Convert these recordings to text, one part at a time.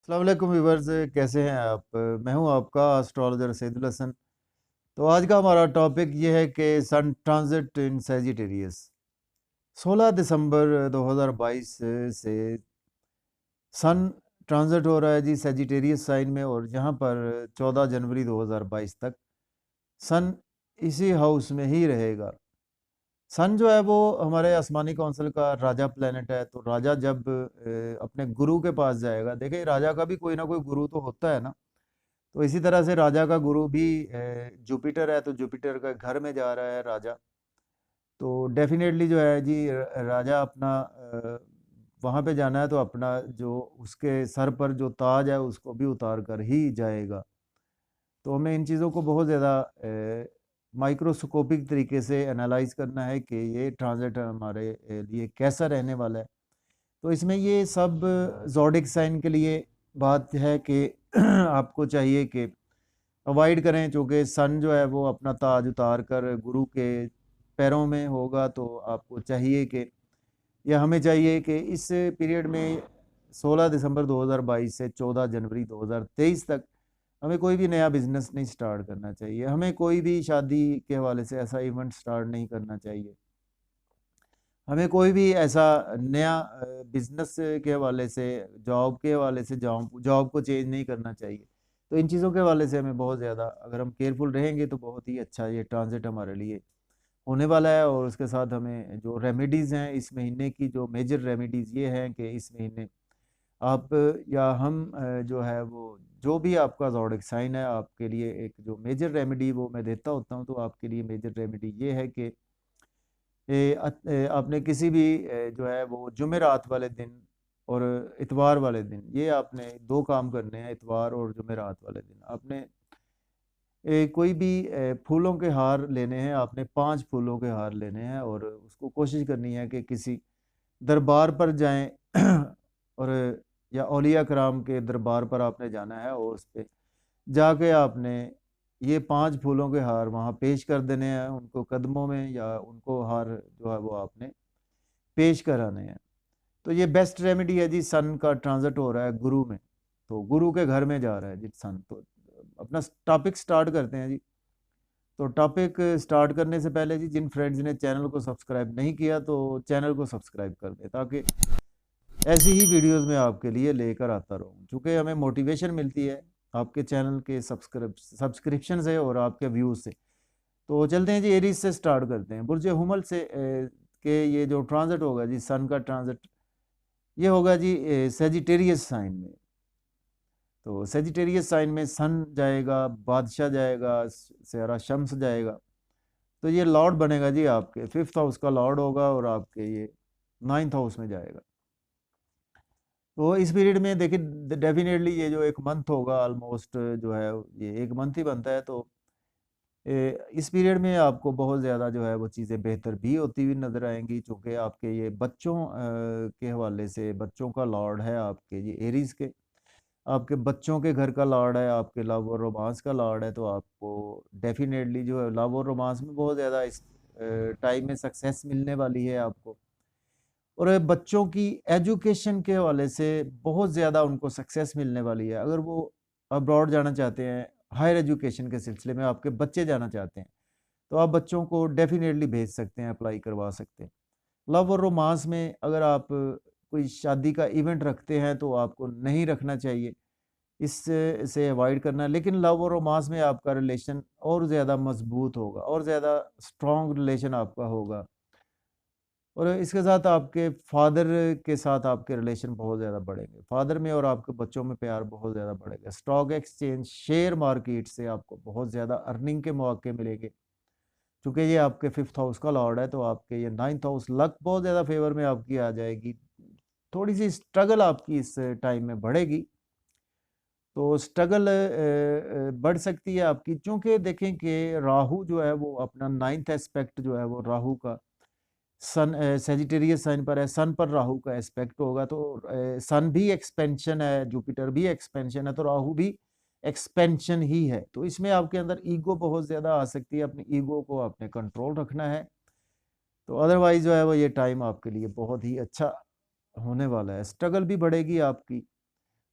अस्सलाम वालेकुम व्यूवर्स, कैसे हैं आप? मैं हूं आपका एस्ट्रोलॉजर सैदुल हसन। तो आज का हमारा टॉपिक ये है कि सन ट्रांजिट इन सैजिटेरियस 16 दिसंबर 2022 से सन ट्रांजिट हो रहा है जी सैजिटेरियस साइन में, और यहाँ पर 14 जनवरी 2022 तक सन इसी हाउस में ही रहेगा। सन जो है वो हमारे आसमानी कौंसिल का राजा प्लेनेट है। तो राजा जब अपने गुरु के पास जाएगा, देखिए राजा का भी कोई ना कोई गुरु तो होता है ना। तो इसी तरह से राजा का गुरु भी जुपिटर है, तो जुपिटर का घर में जा रहा है राजा। तो डेफिनेटली जो है जी राजा अपना वहाँ पे जाना है तो अपना जो उसके सर पर जो ताज है उसको भी उतार कर ही जाएगा। तो हमें इन चीज़ों को बहुत ज़्यादा माइक्रोस्कोपिक तरीके से एनालाइज करना है कि ये ट्रांजिट हमारे लिए कैसा रहने वाला है। तो इसमें ये सब ज़ोडिक साइन के लिए बात है कि आपको चाहिए कि अवॉइड करें, चूँकि सन जो है वो अपना ताज उतार कर गुरु के पैरों में होगा। तो आपको चाहिए कि या हमें चाहिए कि इस पीरियड में 16 दिसंबर 2022 से 14 जनवरी 2023 तक हमें कोई भी नया बिज़नेस नहीं स्टार्ट करना चाहिए। हमें कोई भी शादी के हवाले से ऐसा इवेंट स्टार्ट नहीं करना चाहिए। हमें कोई भी ऐसा नया बिज़नेस के हवाले से, जॉब के हवाले से जॉब जॉब को चेंज नहीं करना चाहिए। तो इन चीज़ों के हवाले से हमें बहुत ज़्यादा अगर हम केयरफुल रहेंगे तो बहुत ही अच्छा ये ट्रांज़िट हमारे लिए होने वाला है। और उसके साथ हमें जो रेमेडीज़ हैं इस महीने की, जो मेजर रेमेडीज़ ये हैं कि इस महीने आप या हम जो है वो जो भी आपका ज़ोडिक साइन है आपके लिए एक जो मेजर रेमेडी वो मैं देता होता हूँ। तो आपके लिए मेजर रेमेडी ये है कि आपने किसी भी जो है वो जुमेरात वाले दिन और इतवार वाले दिन, ये आपने दो काम करने हैं। इतवार और जुमेरात वाले दिन आपने कोई भी फूलों के हार लेने हैं। आपने 5 फूलों के हार लेने हैं और उसको कोशिश करनी है कि किसी दरबार पर जाएं और या औलिया कराम के दरबार पर आपने जाना है और उस पे जाके आपने ये 5 फूलों के हार वहाँ पेश कर देने हैं उनको कदमों में, या उनको हार जो है वो आपने पेश कराने हैं। तो ये बेस्ट रेमेडी है जी। सन का ट्रांजिट हो रहा है गुरु में, तो गुरु के घर में जा रहा है जी सन। तो अपना टॉपिक स्टार्ट करते हैं जी। तो टॉपिक स्टार्ट करने से पहले जी जिन फ्रेंड्स ने चैनल को सब्सक्राइब नहीं किया तो चैनल को सब्सक्राइब कर दें, ताकि ऐसी ही वीडियोस मैं आपके लिए लेकर आता रहूं। चूँकि हमें मोटिवेशन मिलती है आपके चैनल के सब्सक्रिप्शन से और आपके व्यूज़ से। तो चलते हैं जी, एरीज से स्टार्ट करते हैं। बुर्ज हुमल से के ये जो ट्रांजिट होगा जी, सन का ट्रांजिट ये होगा जी सेजिटेरियस साइन में। तो सेजिटेरियस साइन में सन जाएगा, बादशाह जाएगा, सहारा शम्स जाएगा। तो ये लॉर्ड बनेगा जी, आपके 5th हाउस का लॉर्ड होगा और आपके ये 9th हाउस में जाएगा। तो इस पीरियड में देखिए डेफिनेटली ये जो एक मंथ होगा ऑलमोस्ट जो है ये एक मंथ ही बनता है। तो इस पीरियड में आपको बहुत ज़्यादा जो है वो चीज़ें बेहतर भी होती हुई नज़र आएंगी, चूँकि आपके ये बच्चों के हवाले से बच्चों का लॉर्ड है आपके ये एरीज़ के, आपके बच्चों के घर का लॉर्ड है, आपके लव और रोमांस का लॉर्ड है। तो आपको डेफिनेटली जो है लव और रोमांस में बहुत ज़्यादा इस टाइम में सक्सेस मिलने वाली है आपको। और बच्चों की एजुकेशन के हवाले से बहुत ज़्यादा उनको सक्सेस मिलने वाली है। अगर वो अब्रॉड जाना चाहते हैं, हायर एजुकेशन के सिलसिले में आपके बच्चे जाना चाहते हैं, तो आप बच्चों को डेफिनेटली भेज सकते हैं, अप्लाई करवा सकते हैं। लव और रोमांस में अगर आप कोई शादी का इवेंट रखते हैं तो आपको नहीं रखना चाहिए, इससे से अवॉइड करना है। लेकिन लव और रोमांस में आपका रिलेशन और ज़्यादा मजबूत होगा और ज़्यादा स्ट्रॉन्ग रिलेशन आपका होगा। और इसके साथ आपके फादर के साथ आपके रिलेशन बहुत ज़्यादा बढ़ेंगे। फादर में और आपके बच्चों में प्यार बहुत ज़्यादा बढ़ेगा। स्टॉक एक्सचेंज, शेयर मार्केट से आपको बहुत ज़्यादा अर्निंग के मौके मिलेंगे। चूँकि ये आपके 5th हाउस का लॉर्ड है तो आपके ये 9th हाउस, लक बहुत ज़्यादा फेवर में आपकी आ जाएगी। थोड़ी-सी स्ट्रगल आपकी इस टाइम में बढ़ेगी। तो स्ट्रगल बढ़ सकती है आपकी, चूँकि देखें कि राहु जो है वो अपना 9th एस्पेक्ट जो है वो राहु का सन सजिटेरियस साइन पर है। सन पर राहु का एस्पेक्ट होगा तो सन भी एक्सपेंशन है, जुपिटर भी एक्सपेंशन है, तो राहु भी एक्सपेंशन ही है। तो इसमें आपके अंदर ईगो बहुत ज़्यादा आ सकती है, अपनी ईगो को आपने कंट्रोल रखना है। तो अदरवाइज़ जो है वो ये टाइम आपके लिए बहुत ही अच्छा होने वाला है। स्ट्रगल भी बढ़ेगी आपकी।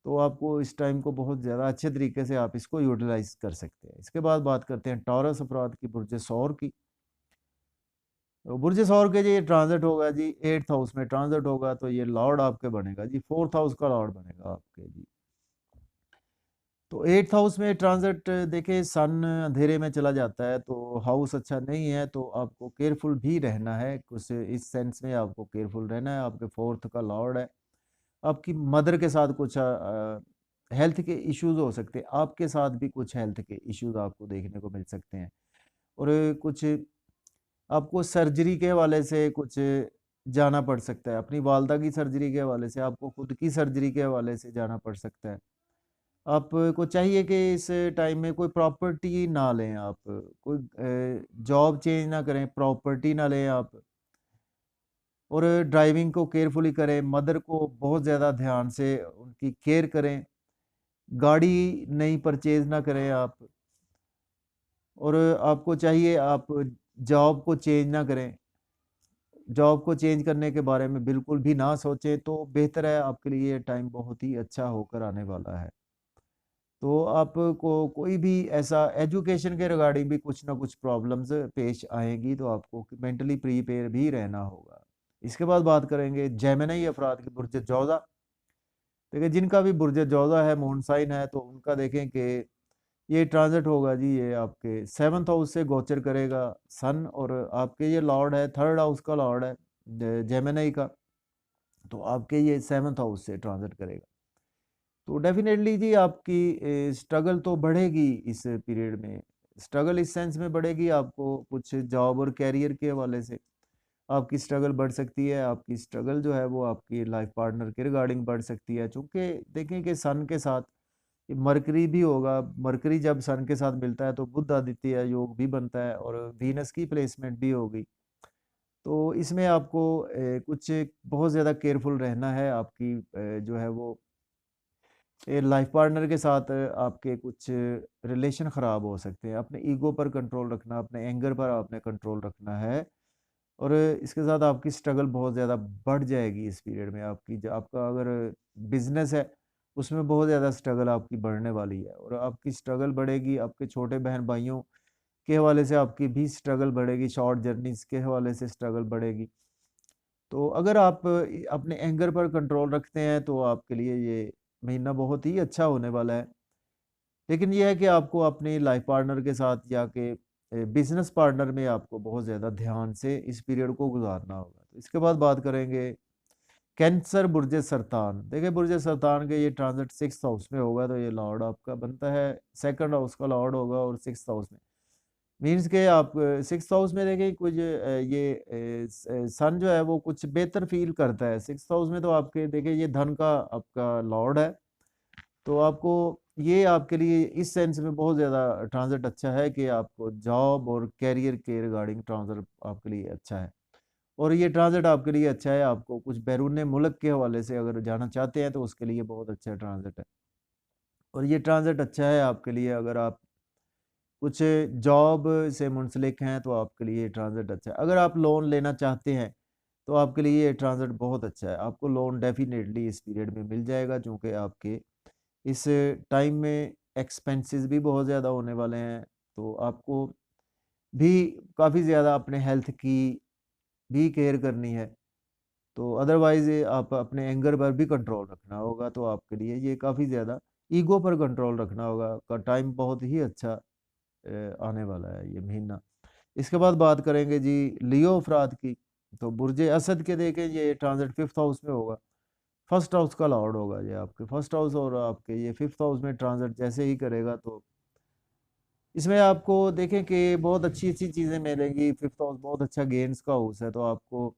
तो आपको इस टाइम को बहुत ज़्यादा अच्छे तरीके से आप इसको यूटिलाइज कर सकते हैं। इसके बाद बात करते हैं टॉरस अफराद की, बुर्ज सौर की। तो बुर्ज सौर के ये ट्रांजिट होगा जी 8th हाउस में ट्रांजिट होगा, तो ये लॉर्ड आपके बनेगा जी 4th हाउस का लॉर्ड बनेगा आपके जी। तो 8th हाउस में ट्रांजिट देखिए सन अंधेरे में चला जाता है, तो हाउस अच्छा नहीं है, तो आपको केयरफुल भी रहना है, कुछ इस सेंस में आपको केयरफुल रहना है। आपके 4th का लॉर्ड है, आपकी मदर के साथ कुछ हेल्थ के इश्यूज हो सकते हैं, आपके साथ भी कुछ हेल्थ के इश्यूज आपको देखने को मिल सकते हैं। और कुछ आपको सर्जरी के हवाले से कुछ जाना पड़ सकता है, अपनी वालदा की सर्जरी के हवाले से, आपको खुद की सर्जरी के हवाले से जाना पड़ सकता है। आपको चाहिए कि इस टाइम में कोई प्रॉपर्टी ना लें आप, कोई जॉब चेंज ना करें, प्रॉपर्टी ना लें आप, और ड्राइविंग को केयरफुली करें, मदर को बहुत ज़्यादा ध्यान से उनकी केयर करें, गाड़ी नई परचेज़ ना करें आप, और आपको चाहिए आप जॉब को चेंज ना करें। जॉब को चेंज करने के बारे में बिल्कुल भी ना सोचें, तो बेहतर है, आपके लिए ये टाइम बहुत ही अच्छा होकर आने वाला है। तो आपको कोई भी ऐसा एजुकेशन के रिगार्डिंग भी कुछ ना कुछ प्रॉब्लम्स पेश आएँगी, तो आपको मेंटली प्रिपेयर भी रहना होगा। इसके बाद बात करेंगे जेमिनी अफ़राद की, बुर्ज जौज़ा। देखिए जिनका भी बुर्ज जौज़ा है, मून साइन है, तो उनका देखें कि ये ट्रांज़िट होगा जी, ये आपके 7th हाउस से गोचर करेगा सन, और आपके ये लॉर्ड है, 3rd हाउस का लॉर्ड है जेमिनी का, तो आपके ये 7th हाउस से ट्रांज़िट करेगा। तो डेफ़िनेटली जी आपकी स्ट्रगल तो बढ़ेगी इस पीरियड में। स्ट्रगल इस सेंस में बढ़ेगी, आपको कुछ जॉब और करियर के हवाले से आपकी स्ट्रगल बढ़ सकती है। आपकी स्ट्रगल जो है वो आपकी लाइफ़ पार्टनर के रिगार्डिंग बढ़ सकती है। चूँकि देखें कि सन के साथ मरकरी भी होगा, मरकरी जब सन के साथ मिलता है तो बुध आदित्य योग भी बनता है, और वीनस की प्लेसमेंट भी होगी। तो इसमें आपको कुछ बहुत ज़्यादा केयरफुल रहना है। आपकी जो है वो लाइफ पार्टनर के साथ आपके कुछ रिलेशन ख़राब हो सकते हैं। अपने ईगो पर कंट्रोल रखना, अपने एंगर पर आपने कंट्रोल रखना है, और इसके साथ आपकी स्ट्रगल बहुत ज़्यादा बढ़ जाएगी इस पीरियड में। आपकी जो आपका अगर बिज़नेस है, उसमें बहुत ज़्यादा स्ट्रगल आपकी बढ़ने वाली है, और आपकी स्ट्रगल बढ़ेगी। आपके छोटे बहन-भाइयों के हवाले से आपकी भी स्ट्रगल बढ़ेगी, शॉर्ट जर्नीज़ के हवाले से स्ट्रगल बढ़ेगी। तो अगर आप अपने एंगर पर कंट्रोल रखते हैं, तो आपके लिए ये महीना बहुत ही अच्छा होने वाला है। लेकिन ये है कि आपको अपनी लाइफ पार्टनर के साथ या के बिज़नेस पार्टनर में आपको बहुत ज़्यादा ध्यान से इस पीरियड को गुज़ारना होगा। तो इसके बाद बात करेंगे कैंसर बुर्ज सरतान। देखिए बुर्ज सरतान के ये ट्रांज़िट 6th हाउस में होगा, तो ये लॉर्ड आपका बनता है, 2nd हाउस का लॉर्ड होगा, और 6th हाउस में। मीन्स के आप 6th हाउस में देखें कुछ सन जो है वो कुछ बेहतर फ़ील करता है। 6th हाउस में तो आपके देखिए ये धन का आपका लॉर्ड है। तो आपको ये आपके लिए इस सेंस में बहुत ज़्यादा ट्रांज़िट अच्छा है कि आपको जॉब और करियर के रिगार्डिंग ट्रांज़िट आपके लिए अच्छा है। और ये ट्रांज़िट आपके लिए अच्छा है, आपको कुछ बैरून मुल्क के हवाले से अगर जाना चाहते हैं, तो उसके लिए बहुत अच्छा ट्रांज़िट है। और ये ट्रांज़िट अच्छा है आपके लिए अगर आप कुछ जॉब से मुंसलिक हैं, तो आपके लिए ये ट्रांज़िट अच्छा है। अगर आप लोन लेना चाहते हैं, तो आपके लिए ये ट्रांज़िट बहुत अच्छा है। आपको लोन डेफ़िनेटली इस पीरियड में मिल जाएगा, चूँकि आपके इस टाइम में एक्सपेंसेस भी बहुत ज़्यादा होने वाले हैं, तो आपको भी काफ़ी ज़्यादा अपने हेल्थ की भी केयर करनी है। तो अदरवाइज़ आप अपने एंगर पर भी कंट्रोल रखना होगा, तो आपके लिए ये काफ़ी ज़्यादा ईगो पर कंट्रोल रखना होगा का टाइम बहुत ही अच्छा आने वाला है ये महीना। इसके बाद बात करेंगे जी लियो अफ़राद की, तो बुर्ज असद के देखें ये ट्रांज़िट 5th हाउस में होगा। 1st हाउस का लॉर्ड होगा ये आपके 1st हाउस, और आपके ये 5th हाउस में ट्रांज़िट जैसे ही करेगा, तो इसमें आपको देखें कि बहुत अच्छी-अच्छी चीज़ें मिलेंगी। 5th हाउस बहुत अच्छा गेन्स का हाउस है, तो आपको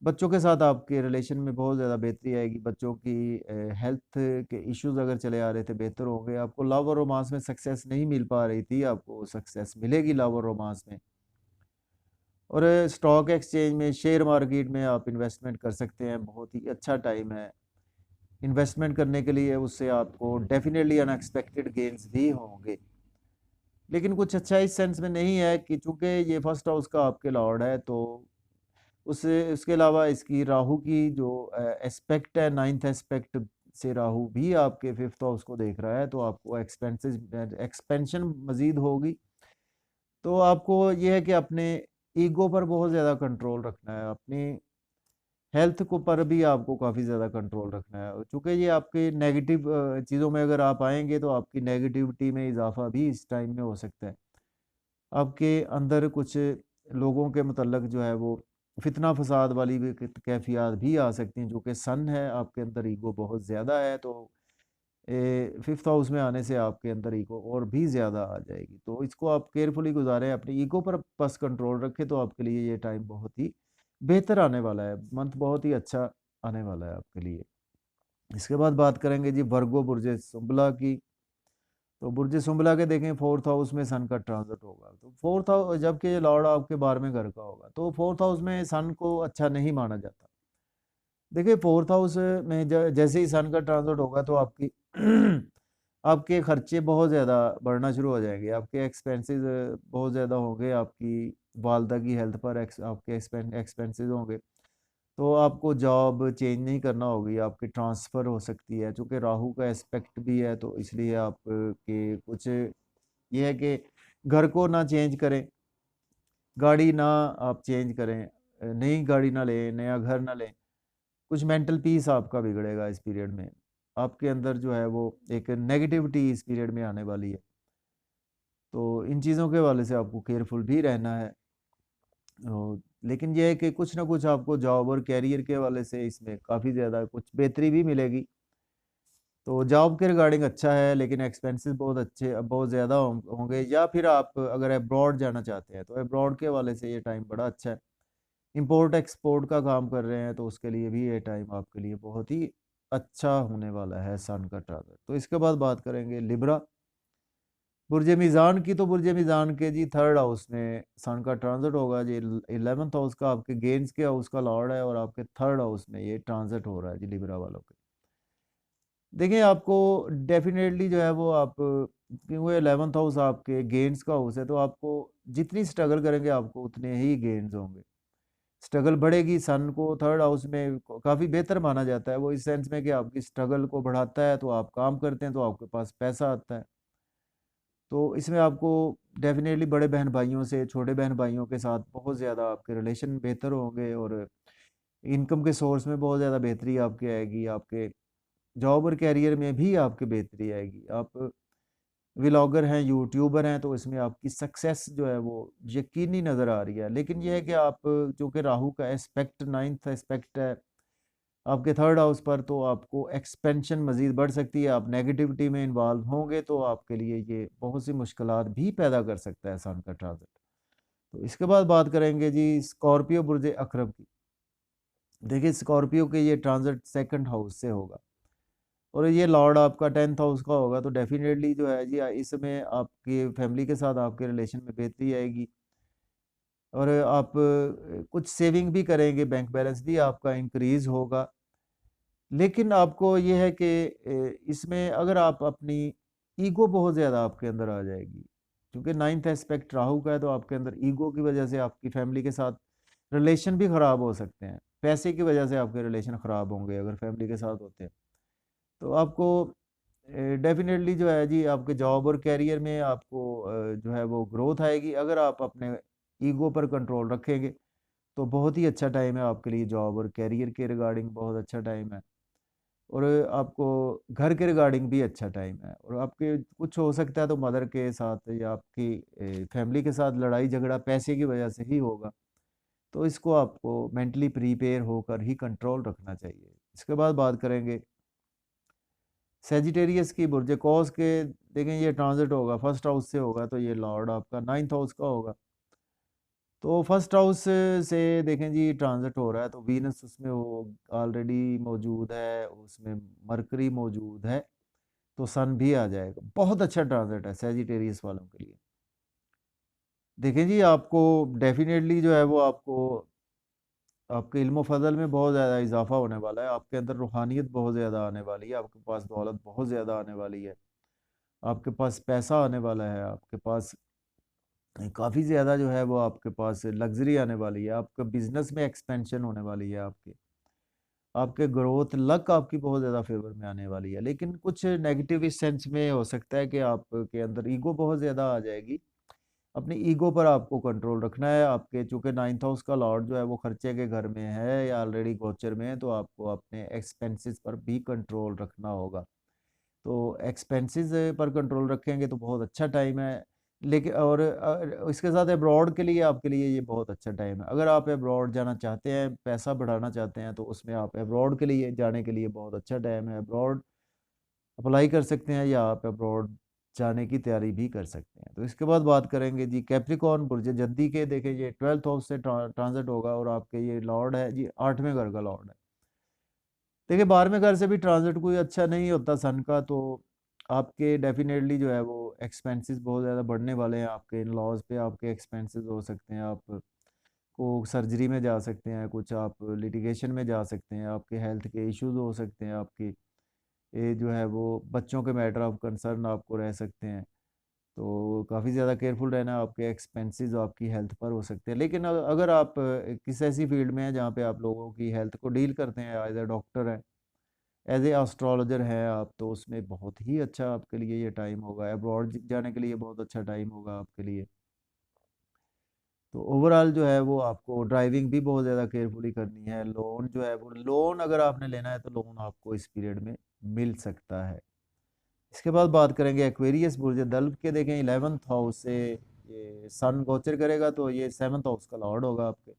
बच्चों के साथ आपके रिलेशन में बहुत ज़्यादा बेहतरी आएगी। बच्चों की हेल्थ के इश्यूज़ अगर चले आ रहे थे, बेहतर होंगे। आपको लव और रोमांस में सक्सेस नहीं मिल पा रही थी, आपको सक्सेस मिलेगी लव और रोमांस में। और स्टॉक एक्सचेंज में, शेयर मार्केट में आप इन्वेस्टमेंट कर सकते हैं, बहुत ही अच्छा टाइम है इन्वेस्टमेंट करने के लिए। उससे आपको डेफ़िनेटली अनएक्सपेक्टेड गेन्स भी होंगे। लेकिन कुछ अच्छा इस सेंस में नहीं है कि चूँकि ये फर्स्ट हाउस का आपके लॉर्ड है, तो उससे उसके अलावा इसकी राहु की जो एस्पेक्ट है, 9th एस्पेक्ट से राहु भी आपके 5th हाउस को देख रहा है, तो आपको एक्सपेंशन मज़ीद होगी। तो आपको ये है कि अपने ईगो पर बहुत ज़्यादा कंट्रोल रखना है, अपनी हेल्थ को पर भी आपको काफ़ी ज़्यादा कंट्रोल रखना है। चूँकि ये आपके नेगेटिव चीज़ों में अगर आप आएँगे, तो आपकी नेगेटिविटी में इज़ाफ़ा भी इस टाइम में हो सकता है। आपके अंदर कुछ लोगों के मतलब जो है वो फितना फसाद वाली भी कैफियत भी आ सकती हैं, जो कि सन है आपके अंदर, ईगो बहुत ज़्यादा है, तो 5th हाउस में आने से आपके अंदर ईगो और भी ज़्यादा आ जाएगी। तो इसको आप केयरफुली गुजारें, अपने ईगो पर बस कंट्रोल रखें, तो आपके लिए ये टाइम बहुत ही बेहतर आने वाला है, मंथ बहुत ही अच्छा आने वाला है आपके लिए। इसके बाद बात करेंगे जी वर्गो बुर्ज सुंबला की। तो बुर्ज सुंबला के देखें 4th हाउस में सन का ट्रांजिट होगा, तो 4th हाउस जबकि ये लॉर्ड आपके 12वें घर का होगा, तो 4th हाउस में सन को अच्छा नहीं माना जाता। देखिए 4th हाउस में जैसे ही सन का ट्रांजिट होगा, तो आपकी आपके खर्चे बहुत ज़्यादा बढ़ना शुरू हो जाएंगे, आपके एक्सपेंसेस बहुत ज़्यादा होंगे, आपकी वालदा की हेल्थ पर आपके एक्सपेंसेस होंगे। तो आपको जॉब चेंज नहीं करना होगी, आपकी ट्रांसफ़र हो सकती है, चूँकि राहु का एस्पेक्ट भी है, तो इसलिए आप के कुछ ये है कि घर को ना चेंज करें, गाड़ी ना आप चेंज करें, नई गाड़ी ना लें, नया घर ना लें। कुछ मेंटल पीस आपका बिगड़ेगा इस पीरियड में। आपके अंदर जो है वो एक नेगेटिविटी इस पीरियड में आने वाली है। तो इन चीज़ों के हवाले से आपको केयरफुल भी रहना है। लेकिन ये है कि कुछ ना कुछ आपको जॉब और करियर के हवाले से इसमें काफ़ी ज़्यादा कुछ बेहतरी भी मिलेगी। तो जॉब के रिगार्डिंग अच्छा है, लेकिन एक्सपेंसेस बहुत ज़्यादा होंगे, या फिर आप अगर अब्रॉड जाना चाहते हैं, तो अब्रॉड के हवाले से ये टाइम बड़ा अच्छा है। इंपोर्ट एक्सपोर्ट का काम कर रहे हैं, तो उसके लिए भी ये टाइम आपके लिए बहुत ही अच्छा होने वाला है सन का ट्रांजिट। तो इसके बाद बात करेंगे लिब्रा। बुर्ज मीज़ान की, तो बुर्ज मीज़ान के जी 3rd हाउस में सन का ट्रांजिट होगा जी। 11th हाउस का आपके गेन्स के हाउस का लॉर्ड है, और आपके 3rd हाउस में ये ट्रांजिट हो रहा है जी लिब्रा वालों के। देखिए आपको डेफ़िनेटली जो है वो आप, क्योंकि 11th हाउस आपके गेन्स का हाउस है, तो आपको जितनी स्ट्रगल करेंगे, आपको उतने ही गेन्स होंगे। स्ट्रगल बढ़ेगी, सन को 3rd हाउस में काफ़ी बेहतर माना जाता है। वो इस सेंस में कि आपकी स्ट्रगल को बढ़ाता है, तो आप काम करते हैं, तो आपके पास पैसा आता है। तो इसमें आपको डेफ़िनेटली बड़े बहन-भाइयों से, छोटे बहन-भाइयों के साथ बहुत ज़्यादा आपके रिलेशन बेहतर होंगे, और इनकम के सोर्स में बहुत ज़्यादा बेहतरी आपकी आएगी। आपके जॉब और करियर में भी आपकी बेहतरी आएगी। आप व्लॉगर हैं, यूट्यूबर हैं, तो इसमें आपकी सक्सेस जो है वो यकीनी नज़र आ रही है। लेकिन ये है कि आप, चूँकि राहु का एस्पेक्ट 9th एस्पेक्ट है आपके 3rd हाउस पर, तो आपको एक्सपेंशन मज़ीद बढ़ सकती है। आप नेगेटिविटी में इन्वॉल्व होंगे, तो आपके लिए ये बहुत सी मुश्किलात भी पैदा कर सकता है सन का ट्रांज़िट। तो इसके बाद बात करेंगे जी स्कॉर्पियो बुर्ज अक़रब की। देखिए स्कॉर्पियो के ये ट्रांज़िट 2nd हाउस से होगा, और ये लॉर्ड आपका 10th हाउस का होगा, तो डेफ़िनेटली जो है जी इसमें आपकी फैमिली के साथ आपके रिलेशन में बेहतरी आएगी, और आप कुछ सेविंग भी करेंगे, बैंक बैलेंस भी आपका इंक्रीज़ होगा। लेकिन आपको ये है कि इसमें अगर आप अपनी ईगो बहुत ज़्यादा आपके अंदर आ जाएगी, क्योंकि 9th एस्पेक्ट राहु का है, तो आपके अंदर ईगो की वजह से आपकी फैमिली के साथ रिलेशन भी ख़राब हो सकते हैं। पैसे की वजह से आपके रिलेशन ख़राब होंगे अगर फैमिली के साथ होते हैं। तो आपको डेफ़िनेटली जो है जी आपके जॉब और करियर में आपको जो है वो ग्रोथ आएगी, अगर आप अपने ईगो पर कंट्रोल रखेंगे, तो बहुत ही अच्छा टाइम है आपके लिए। जॉब और करियर के रिगार्डिंग बहुत अच्छा टाइम है, और आपको घर के रिगार्डिंग भी अच्छा टाइम है, और आपके कुछ हो सकता है तो मदर के साथ या आपकी फैमिली के साथ लड़ाई झगड़ा पैसे की वजह से ही होगा, तो इसको आपको मेंटली प्रिपेयर होकर ही कंट्रोल रखना चाहिए। इसके बाद बात करेंगे सेजिटेरियस की बुर्ज कॉस के। देखें ये ट्रांजिट होगा 1st हाउस से होगा, तो ये लॉर्ड आपका 9th हाउस का होगा। तो 1st हाउस से देखें जी ट्रांजिट हो रहा है, तो वीनस उसमें वो ऑलरेडी मौजूद है, उसमें मरकरी मौजूद है, तो सन भी आ जाएगा। बहुत अच्छा ट्रांजिट है सेजिटेरियस वालों के लिए। देखें जी आपको डेफ़िनेटली जो है वो आपको आपके इल्म फ़ज़ल में बहुत ज़्यादा इज़ाफ़ा होने वाला है, आपके अंदर रूहानियत बहुत ज़्यादा आने वाली है, आपके पास दौलत बहुत ज़्यादा आने वाली है, आपके पास पैसा आने वाला है, आपके पास काफ़ी ज़्यादा जो है वो, आपके पास लग्ज़री आने वाली है, आपका बिज़नेस में एक्सपेंशन होने वाली है आपकी। आपके ग्रोथ लक आपकी बहुत ज़्यादा फेवर में आने वाली है। लेकिन कुछ नेगेटिव इस सेंस में हो सकता है कि आपके अंदर ईगो बहुत ज़्यादा आ जाएगी। अपनी ईगो पर आपको कंट्रोल रखना है। आपके चूँकि 9th हाउस का लॉर्ड जो है वो खर्चे के घर में है या ऑलरेडी गोचर में है, तो आपको अपने एक्सपेंसेस पर भी कंट्रोल रखना होगा। तो एक्सपेंसेस पर कंट्रोल रखेंगे तो बहुत अच्छा टाइम है। लेकिन और इसके साथ अब्रॉड के लिए आपके लिए ये बहुत अच्छा टाइम है। अगर आप अब्रॉड जाना चाहते हैं, पैसा बढ़ाना चाहते हैं, तो उसमें आप अब्रॉड के लिए जाने के लिए बहुत अच्छा टाइम है। अब्रॉड अप्लाई कर सकते हैं या आप अब्रॉड जाने की तैयारी भी कर सकते हैं। तो इसके बाद बात करेंगे जी कैप्रिकॉर्न बुर्ज जद्दी के। देखें ये 12th हाउस से ट्रांजिट होगा और आपके ये लॉर्ड है जी 8वें घर का लॉर्ड है। देखिए 12वें घर से भी ट्रांजिट कोई अच्छा नहीं होता सन का, तो आपके डेफिनेटली जो है वो एक्सपेंसेस बहुत ज़्यादा बढ़ने वाले हैं। आपके इन लॉज पे आपके एक्सपेंसेस हो सकते हैं, आप को सर्जरी में जा सकते हैं, कुछ आप लिटिगेशन में जा सकते हैं, आपके हेल्थ के इश्यूज हो सकते हैं, आपकी ये जो है वो बच्चों के मैटर ऑफ कंसर्न आपको रह सकते हैं। तो काफ़ी ज़्यादा केयरफुल रहना, आपके एक्सपेंसेस आपकी हेल्थ पर हो सकते हैं। लेकिन अगर आप किसी ऐसी फील्ड में हैं जहाँ पे आप लोगों की हेल्थ को डील करते हैं, एज ए डॉक्टर हैं, एज ए एस्ट्रोलॉजर हैं आप, तो उसमें बहुत ही अच्छा आपके लिए ये टाइम होगा। अब्रॉड जाने के लिए बहुत अच्छा टाइम होगा आपके लिए। तो ओवरऑल जो है वो आपको ड्राइविंग भी बहुत ज़्यादा केयरफुली करनी है। लोन जो है वो लोन अगर आपने लेना है तो लोन आपको इस पीरियड में मिल सकता है। इसके बाद बात करेंगे एक्वेरियस बुर्ज दल्ब के। देखें 11th हाउस से ये सन गोचर करेगा तो ये 7th हाउस का लॉर्ड होगा आपके।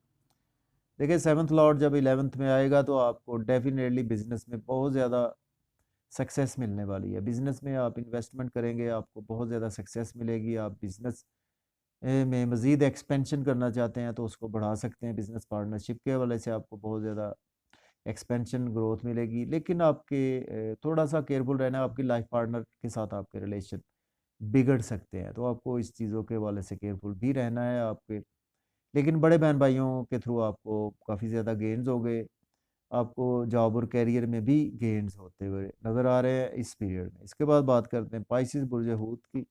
देखिए 7th लॉर्ड जब 11th में आएगा तो आपको डेफिनेटली बिजनेस में बहुत ज़्यादा सक्सेस मिलने वाली है। बिजनेस में आप इन्वेस्टमेंट करेंगे, आपको बहुत ज़्यादा सक्सेस मिलेगी। आप बिजनेस में मज़ीद एक्सपेंशन करना चाहते हैं तो उसको बढ़ा सकते हैं। बिजनेस पार्टनरशिप के हवाले से आपको बहुत ज़्यादा एक्सपेंशन ग्रोथ मिलेगी। लेकिन आपके थोड़ा सा केयरफुल रहना है, आपकी लाइफ पार्टनर के साथ आपके रिलेशन बिगड़ सकते हैं, तो आपको इस चीज़ों के हवाले से केयरफुल भी रहना है आपके। लेकिन बड़े बहन भाइयों के थ्रू आपको काफ़ी ज़्यादा गेन्स हो गए, आपको जॉब और करियर में भी गेन्स होते हुए नज़र आ रहे हैं इस पीरियड में। इसके बाद बात करते हैं पाइसिस बुर्ज हूत की।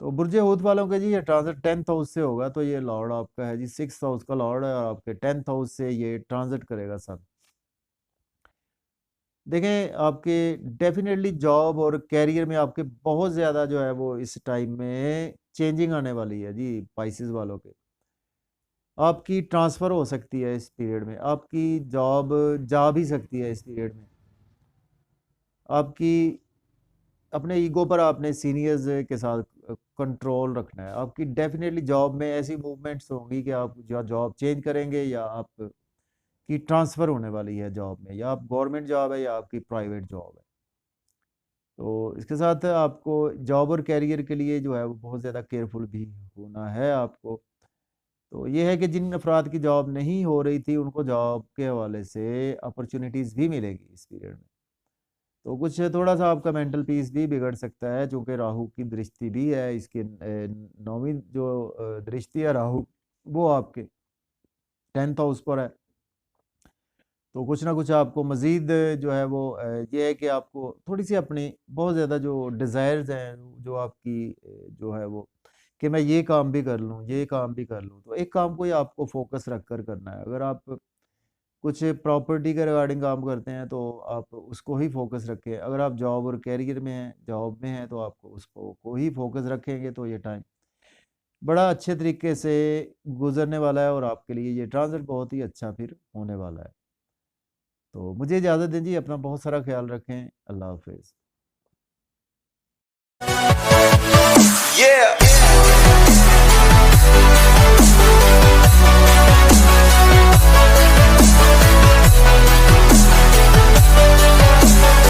तो बुर्ज हूत वालों का जी ये ट्रांजिट 10th हाउस से होगा, तो ये लॉर्ड आपका है जी 6th हाउस का लॉर्ड है और आपके 10th हाउस से ये ट्रांजिट करेगा सन। देखें आपके डेफिनेटली जॉब और कैरियर में आपके बहुत ज़्यादा जो है वो इस टाइम में चेंजिंग आने वाली है जी पाइसेस वालों के। आपकी ट्रांसफ़र हो सकती है इस पीरियड में, आपकी जॉब जा भी सकती है इस पीरियड में। आपकी अपने ईगो पर आपने सीनियर्स के साथ कंट्रोल रखना है। आपकी डेफिनेटली जॉब में ऐसी मूवमेंट्स होंगी कि आप जॉब चेंज करेंगे या आप की ट्रांसफ़र होने वाली है जॉब में, या आप गवर्नमेंट जॉब है या आपकी प्राइवेट जॉब है। तो इसके साथ आपको जॉब और करियर के लिए जो है वो बहुत ज़्यादा केयरफुल भी होना है आपको। तो ये है कि जिन अफराद की जॉब नहीं हो रही थी उनको जॉब के हवाले से अपॉर्चुनिटीज़ भी मिलेगी इस पीरियड में। तो कुछ थोड़ा सा आपका मेंटल पीस भी बिगड़ सकता है, चूँकि राहु की दृष्टि भी है इसकी 9वीं जो दृष्टि है राहु, वो आपके 10th हाउस पर है। तो कुछ ना कुछ आपको मज़ीद जो है वो ये है कि आपको थोड़ी-सी अपनी बहुत ज़्यादा जो डिज़ायर्स हैं, जो आपकी जो है वो कि मैं ये काम भी कर लूँ, ये काम भी कर लूँ। तो एक काम को ही आपको फ़ोकस रख कर करना है। अगर आप कुछ प्रॉपर्टी के रिगार्डिंग काम करते हैं तो आप उसको ही फ़ोकस रखें। अगर आप जॉब और करियर में हैं, जॉब में हैं तो आपको उसको को ही फ़ोकस रखेंगे तो ये टाइम बड़ा अच्छे तरीके से गुज़रने वाला है और आपके लिए ये ट्रांज़िट बहुत ही अच्छा फिर होने वाला है। तो मुझे इजाज़त दें जी, अपना बहुत सारा ख़्याल रखें। अल्लाह हाफ़िज़। Yeah.